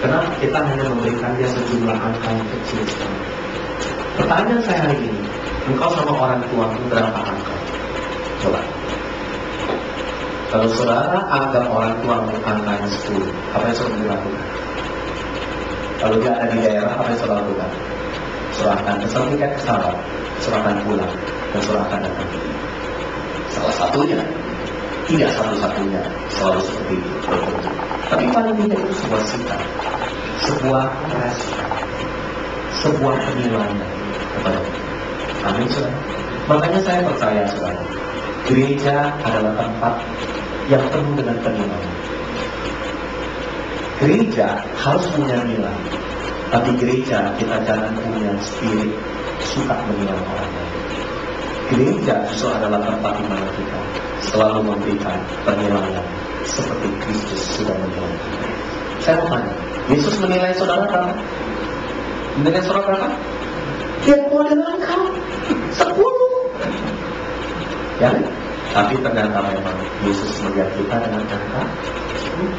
Kenapa kita hanya memberikan dia sejumlah angka yang kecil sekali? Pertanyaan saya hari ini, engkau sama orang tua berapa angka? Coba. Kalau saudara anggap orang tua angkanya 10, apa yang saudara lakukan? Kalau dia ada di daerah, apa yang saudara lakukan? Serahkan pesan tiket pesawat, serahkan pulang, dan serahkan datang. Salah satunya, tidak satu-satunya, selalu seperti itu. Tapi paling tidak itu sebuah sikap, sebuah respek, sebuah penilaian kepada kita. Amin, saudara. Makanya saya percaya, saudara, gereja adalah tempat yang penuh dengan penilaian. Gereja harus punya nilai, tapi gereja kita jangan punya spirit suka menilai orang lain. Gereja justru adalah tempat di mana kita selalu memberikan penilaian seperti Kristus sudah menilai kita. Saya mau tanya, Yesus menilai saudara berapa? Menilai saudara berapa? Dia model engkau 10. Ya, tapi ternyata memang Yesus melihat kita dengan angka 10.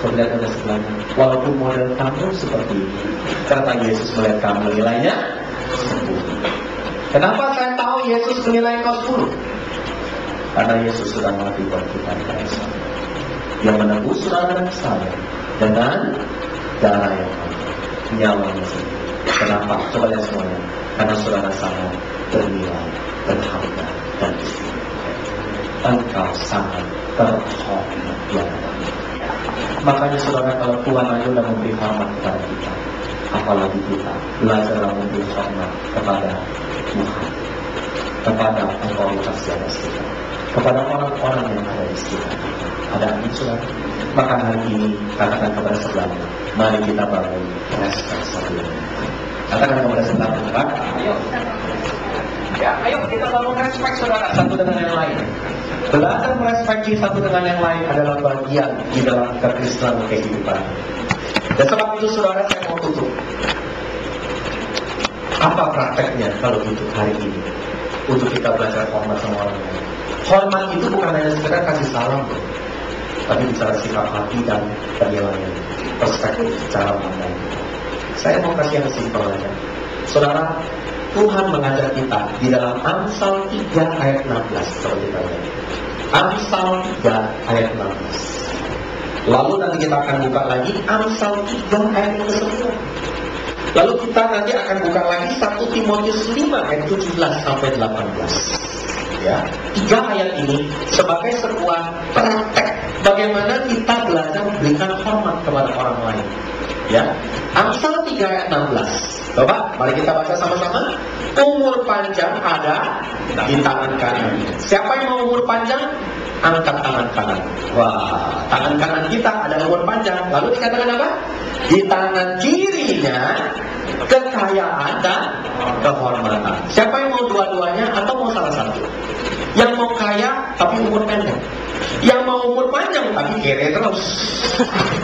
Melihat ada sebelahnya, walaupun model kamu seperti ini, kata Yesus melihat kamu nilainya 10. Kenapa saya tahu Yesus menilai kau 10? Karena Yesus sudah mati buat kita di kayu salib. Yang menebus saudara dan saya dengan darah yang mati, nyawanya sendiri. Kenapa? Coba lihat semuanya. Karena saudara saya bernilai, berharga dan istimewa. Engkau sangat terhormat di hadapan. Makanya saudara, kalau Tuhan aja udah memberi hormat kepada kita, apalagi kita belajarlah memberi hormat kepada Tuhan, kepada otoritas di atas kita, kepada orang-orang yang ada di sekitar kita. Ada amin, saudara? Maka hari ini katakan kepada sebelahnya, mari kita bangun respek satu dengan lain. Katakan kepada sebelahnya, Pak, ayo. Ya, ayo kita bangun respek saudara satu dengan yang lain. Belajar merespekti satu dengan yang lain adalah bagian di dalam kekristenan kehidupan. Dan sebab itu saudara, saya mau tutup. Apa prakteknya kalau gitu hari ini untuk kita belajar hormat sama orang lain? Hormat itu bukan hanya sekedar kasih salam, tapi bicara sikap hati dan penilaian, perspektif cara pandang. Saya mau kasih yang simpel aja. Saudara, Tuhan mengajar kita di dalam Amsal 3 ayat 16. Kalau kita lihat Amsal 3 ayat 16. Lalu nanti kita akan buka lagi Amsal 3 ayat 9. Lalu kita nanti akan buka lagi 1 Timotius 5 ayat 17 sampai 18. Ya, 3 ayat ini sebagai sebuah praktek bagaimana kita belajar memberikan hormat kepada orang lain. Ya, Amsal 3 ayat 16. Coba, mari kita baca sama-sama. Umur panjang ada di tangan kanan. Siapa yang mau umur panjang? Angkat tangan kanan. Wah, tangan kanan kita ada umur panjang. Lalu dikatakan apa? Di tangan kirinya kekayaan dan kehormatan. Siapa yang mau dua-duanya atau mau salah satu? Yang mau kaya tapi umur pendek, yang mau umur panjang tapi kere terus.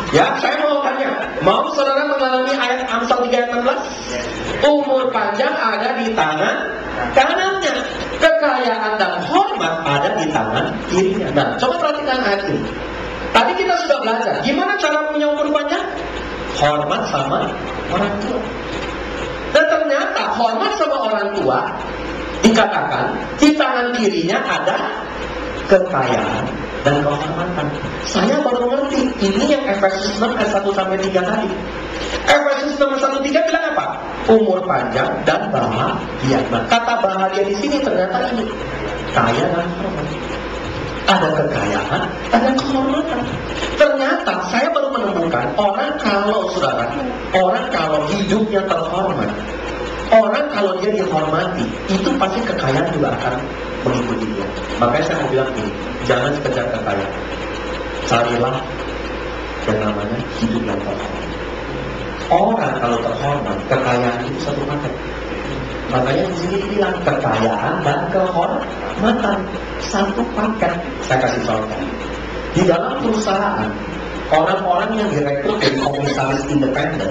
Ya, saya mau tanya, mau saudara mengalami ayat Amsal 3 ayat 16? Umur panjang ada di tangan kanannya, kekayaan dan hormat ada di tangan kirinya. Nah, coba perhatikan ayat ini. Tadi kita sudah belajar gimana cara punya umur panjang. Hormat sama orang tua. Dan ternyata hormat sama orang tua dikatakan di tangan kirinya ada kekayaan dan kehormatan. Saya baru mengerti ini yang Efesus 6 ayat 1 sampai 3 tadi. Efesus 6 ayat 1 3 bilang apa? Umur panjang dan bahagia. Nah, kata bahagia di sini ternyata ini kaya dan hormat. Ada kekayaan, ada kehormatan. Ternyata saya baru menemukan orang kalau hidupnya terhormat, orang kalau dia dihormati, itu pasti kekayaan juga akan mengikuti dia. Makanya saya mau bilang ini, jangan sekedar kekayaan, carilah yang namanya hidup yang terhormat. Orang kalau terhormat, kekayaan itu satu paket. Makanya di sini dibilang kekayaan dan kehormatan satu paket. Saya kasih contoh. Di dalam perusahaan, orang-orang yang direkrut dari komisaris independen,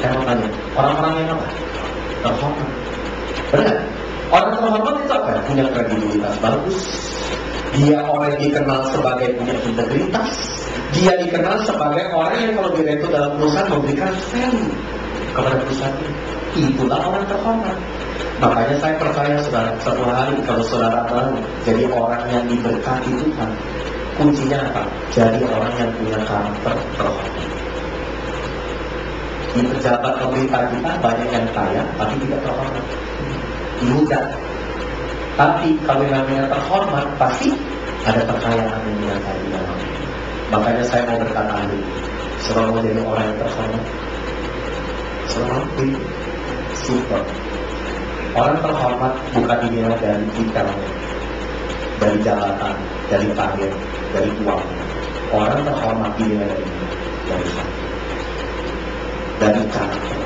saya mau tanya, orang-orang yang apa? Terhormat. Benar? Orang terhormat itu apa? Punya kredibilitas bagus, Dia orang yang dikenal sebagai punya integritas. Dia dikenal sebagai orang yang kalau direktur dalam perusahaan memberikan value kepada perusahaan ini. Itulah orang terhormat. Makanya saya percaya saudara, satu hari kalau saudara mau jadi orang yang diberkati Tuhan, kuncinya apa? Jadi orang yang punya karakter terhormat. Di pejabat pemerintah kita banyak yang kaya tapi tidak terhormat, mudah. Tapi kalau yang namanya terhormat pasti ada kekayaan yang menyertai di dalamnya. Makanya saya mau berkata ini, selalu menjadi orang yang terhormat, selalu super. Orang terhormat bukan dinilai dari titelnya, dari jabatan, dari karir, dari uang. Orang terhormat dinilai dari hati, dari karakter,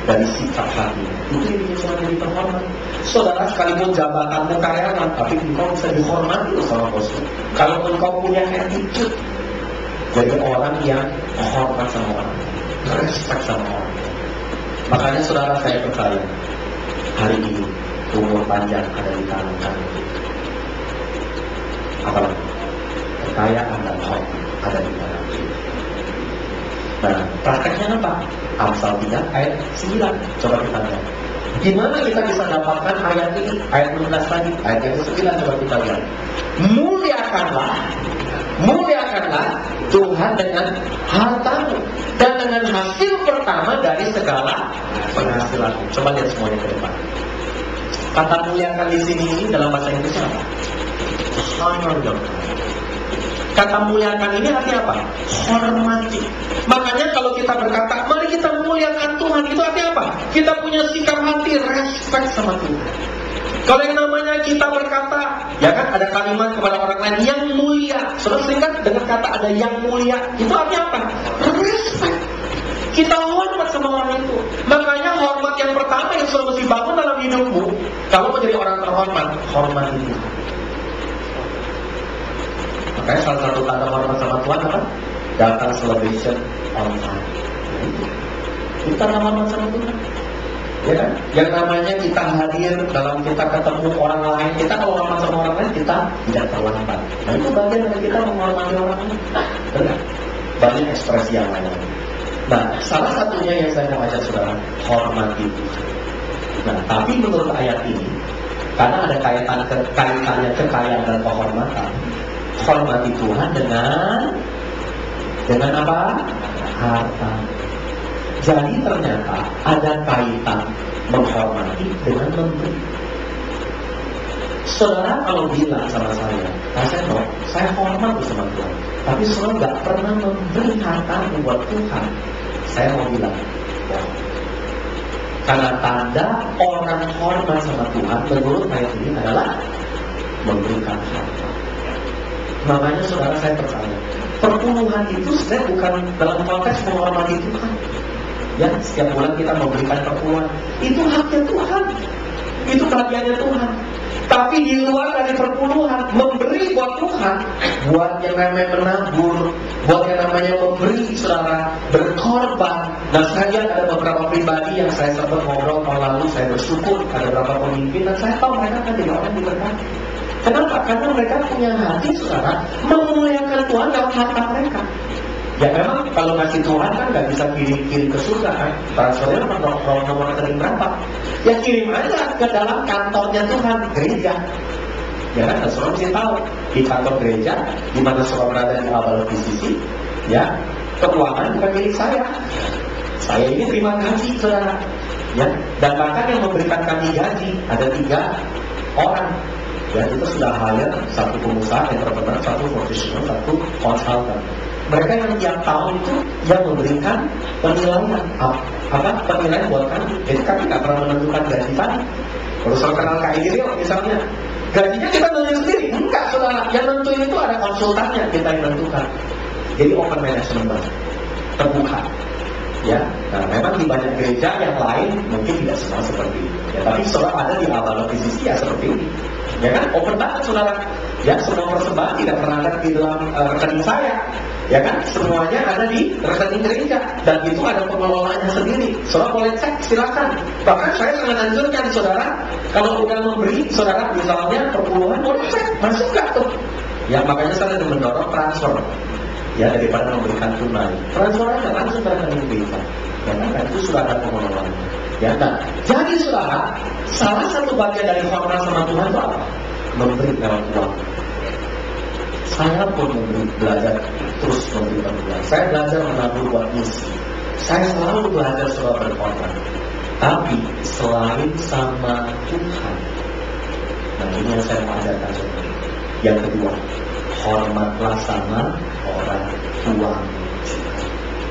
dari sikap hati. Itu yang bikin seorang jadi terhormat. Saudara, sekalipun jabatanmu karyawan, tapi engkau bisa dihormati sama bosmu. Kalau engkau punya attitude, jadi orang yang hormat sama orang, respect sama orang. Makanya saudara, saya percaya hari ini umur panjang ada di tangan kami. Apalagi kekayaan dan hormat ada di tangan kita. Nah, prakteknya apa? Amsal 3 ayat 9. Coba kita lihat. Gimana kita bisa dapatkan ayat ini? Ayat 16 lagi, ayat yang ke-9 coba kita lihat. Muliakanlah Tuhan dengan hartamu dan dengan hasil pertama dari segala penghasilan. Coba lihat semuanya ke depan. Kata muliakan di sini ini dalam bahasa Inggris apa? Honor. Kata muliakan ini artinya apa? Hormati. Makanya kalau kita berkata, mari kita muliakan Tuhan, itu artinya apa? Kita punya sikap hati respect sama Tuhan. Kalau yang namanya kita berkata, ya kan ada kalimat kepada orang lain yang mulia. Saudara singkat dengan kata ada yang mulia, itu artinya apa? Respect. Kita hormat sama orang itu. Makanya hormat yang pertama yang sudah mesti bangun dalam hidupmu, kalau menjadi orang terhormat, hormati Tuhan. Makanya salah satu tanda hormat sama Tuhan apa? Datang celebration on time. Itu tanda hormat sama Tuhan. Ya kan? Yang namanya kita hadir dalam kita ketemu orang lain, kita kalau hormat sama orang lain kita tidak terlambat. Nah itu bagian dari kita menghormati orang lain. Benar? Banyak ekspresi yang lain. Nah, salah satunya yang saya mau ajak saudara, hormati Tuhan. Nah, tapi menurut ayat ini, karena ada kaitannya kekayaan dan kehormatan, hormati Tuhan dengan apa? Harta. Jadi ternyata ada kaitan menghormati dengan memberi. Saudara kalau bilang sama saya hormat sama Tuhan, tapi saudara nggak pernah memberi harta buat Tuhan, saya mau bilang, wow. Karena tanda orang hormat sama Tuhan menurut ayat ini adalah memberikan harta. Makanya saudara saya percaya, perpuluhan itu sebenarnya bukan dalam konteks menghormati Tuhan. Ya, setiap bulan kita memberikan perpuluhan, itu haknya Tuhan, itu bagiannya Tuhan. Tapi di luar dari perpuluhan, memberi buat Tuhan, buat yang namanya menabur, buat yang namanya memberi, saudara, berkorban. Nah, saya lihat ada beberapa pribadi yang saya sempat ngobrol tahun lalu, saya bersyukur ada beberapa pemimpin, dan saya tahu mereka kan tidak orang diberkati. Kenapa? Karena mereka punya hati, saudara, memuliakan Tuhan dalam harta mereka. Ya memang kalau ngasih Tuhan kan nggak bisa kirim ke surga kan. Transfernya nomor rekening berapa? Ya kirim aja ke dalam kantornya Tuhan, gereja. Ya kan, saudara mesti tahu di kantor gereja, di mana saudara berada di abal PCC, ya keuangan bukan milik saya. Saya ini terima gaji, saudara. Ya, dan bahkan yang memberikan kami gaji ada 3 orang. Ya, itu sudah hire satu pengusaha, entrepreneur, satu profesional, satu konsultan. Mereka yang tiap tahun itu yang memberikan penilaian penilaian buat kami. Jadi kami nggak pernah menentukan gaji kami. Kalau soal kenal Kak Idril misalnya, gajinya kita nentuin sendiri. Enggak, saudara. Yang nentuin itu ada konsultannya, kita yang menentukan. Jadi open management, terbuka. Ya, nah memang di banyak gereja yang lain mungkin tidak semua seperti ini. Ya, tapi saudara ada di awal posisi ya seperti ini. Ya kan, open banget saudara. Ya, semua persembahan tidak pernah ada di dalam rekening saya. Ya kan, semuanya ada di rekening gereja dan itu ada pengelolanya sendiri. Saudara boleh cek, silakan. Bahkan saya sangat anjurkan saudara, kalau udah memberi saudara misalnya perpuluhan, boleh cek masuk nggak tuh Ya, makanya saya lebih mendorong transfer ya daripada memberikan tunai. Transfer aja langsung ke rekening kita. Ya kan itu sudah ada pengelolaan. Ya kan. Jadi saudara, salah satu bagian dari hormat sama Tuhan itu apa? Memberi lewat uang. Saya pun belajar terus memberi pengelolaan. Saya belajar menabur buat misi. Saya selalu belajar soal berkorban. Tapi selain sama Tuhan, nah ini yang saya mau ajarkan saudara. Yang kedua, hormatlah sama orang tua.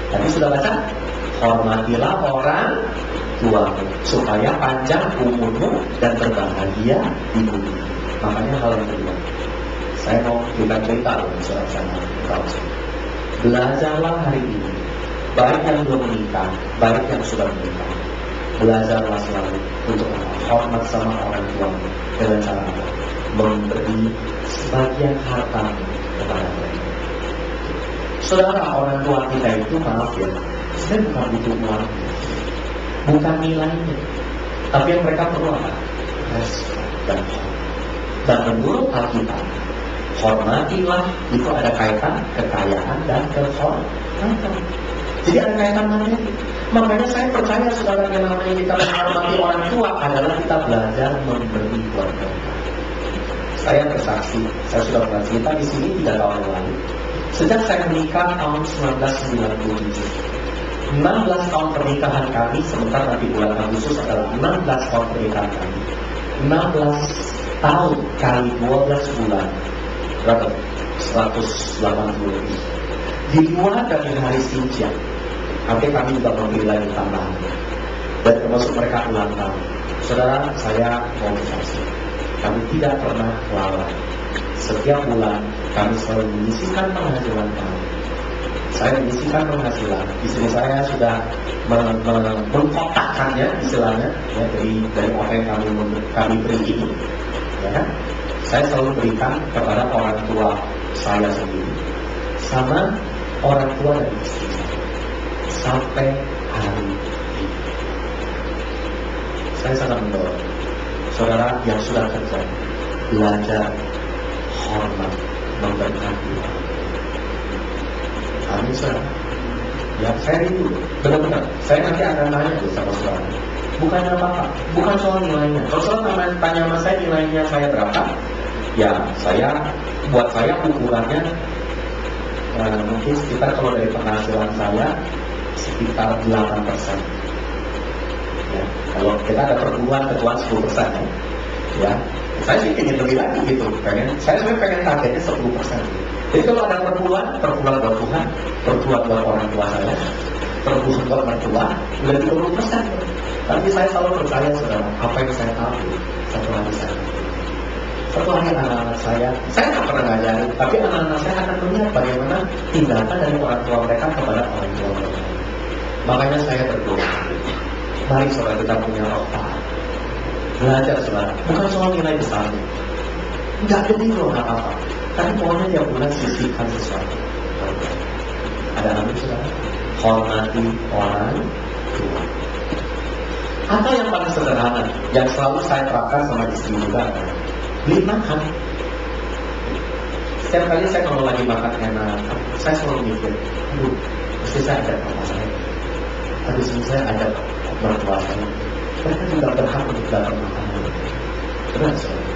Tadi sudah baca? Hormatilah orang tua supaya panjang umurmu dan berbahagia di bumi. Makanya hal yang kedua, saya mau kita cerita soal sama kau. Belajarlah hari ini, baik yang belum menikah, baik yang sudah menikah. Belajarlah selalu untuk hormat sama orang tua dengan cara apa? Memberi sebagian harta kepada mereka. Saudara, orang tua kita itu, maaf ya, sebenarnya bukan butuh uang, bukan nilainya, tapi yang mereka perlu apa? Respect dan hormat. Dan menurut Alkitab, hormatilah itu ada kaitan kekayaan dan kehormatan. Jadi ada kaitan mana? Makanya saya percaya saudara, yang namanya kita menghormati orang tua adalah kita belajar memberi buat mereka. Saya bersaksi, saya sudah pernah cerita di sini 3 tahun yang lalu. Sejak saya menikah tahun 1997, 16 tahun pernikahan kami, sebentar nanti bulan Agustus adalah 16 tahun pernikahan kami. 16 tahun kali 12 bulan, berapa? 180 lebih. Di luar dari hari Sinja, nanti kami juga memberi lagi tambahan. Dan termasuk mereka ulang tahun. Saudara, saya mau bersaksi, kami tidak pernah lalai. Setiap bulan kami selalu menyisihkan penghasilan kami. Saya menyisihkan penghasilan. Istri saya sudah mengkotakkannya istilahnya, ya, dari apa yang kami beri ini. Ya, saya selalu berikan kepada orang tua saya sendiri, sama orang tua dari istri saya, sampai hari ini. Saya sangat mendorong saudara yang sudah kerja, belajar hormat, memberkati. Amin saudara. Ya saya itu benar-benar. Saya nanti akan tanya sama saudara. Bukan apa-apa, bukan soal nilainya. Kalau saudara tanya sama saya nilainya saya berapa, ya buat saya ukurannya mungkin sekitar, kalau dari penghasilan saya sekitar 8%. Ya, kalau kita ada perbulan ketuaan 10%, ya, saya sih ingin lebih lagi gitu. Saya sebenarnya pengen targetnya 10%. Jadi kalau ada perbulan buat Tuhan, perbulan buat orang tua saya, perbulan buat orang tua, udah 30%. Tapi saya selalu percaya saudara, apa yang saya tahu, satu hari anak-anak saya nggak pernah ngajarin, tapi anak-anak saya akan melihat bagaimana tindakan dari orang tua mereka kepada orang tua mereka. Makanya saya berdoa, mari saudara kita punya roh taat. Belajar saudara, bukan soal nilai besarnya, nggak gede loh, nggak apa-apa. Tapi pokoknya tiap bulan sisihkan sesuatu. Ada amin saudara, hormati orang tua. Atau yang paling sederhana, yang selalu saya terapkan sama istri juga, beli makan. Setiap kali saya kalau lagi makan enak, saya selalu mikir, aduh, mesti saya ajak mama saya, aduh, mesti saya ajak mertua saya. Mereka juga berhak untuk dapat makanan. Benar saudara.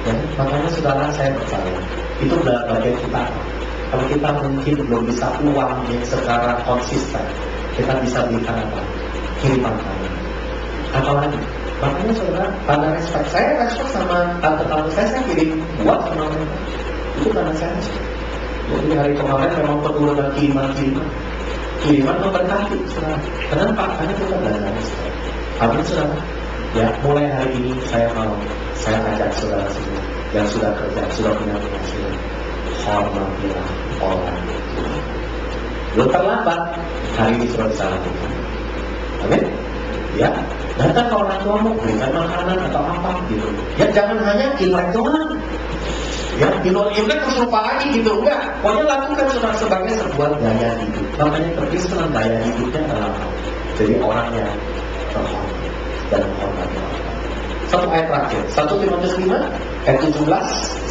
Ya, makanya saudara, saya percaya itu bagian kita. Kalau kita mungkin belum bisa uang yang secara konsisten, kita bisa belikan apa? Kiriman makanan. Apalagi, makanya saudara, pada respect, saya respect sama tante-tante saya kirim buat sama mereka. Itu karena saya respect. Jadi hari kemarin memang perlu dengan kiriman memberkati saudara. Kenapa? Karena kita belajar respect. Amin saudara. Ya, mulai hari ini saya ajak saudara semua yang sudah kerja, sudah punya penghasilan, hormatilah orang tua. Belum terlambat, hari ini sudah bisa lakukan. Amin. Ya, datang ke orang tua mau berikan makanan atau apa gitu. Ya jangan hanya Imlek doang. Ya, di luar Imlek terus lupa lagi gitu. Enggak, pokoknya lakukan sebagai sebuah gaya hidup. Makanya Kekristenan gaya hidupnya adalah jadi orang yang terhormat dan menghormati orang. Satu ayat terakhir, 1 Timotius 5 ayat 17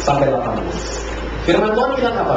sampai 18. Firman Tuhan bilang apa?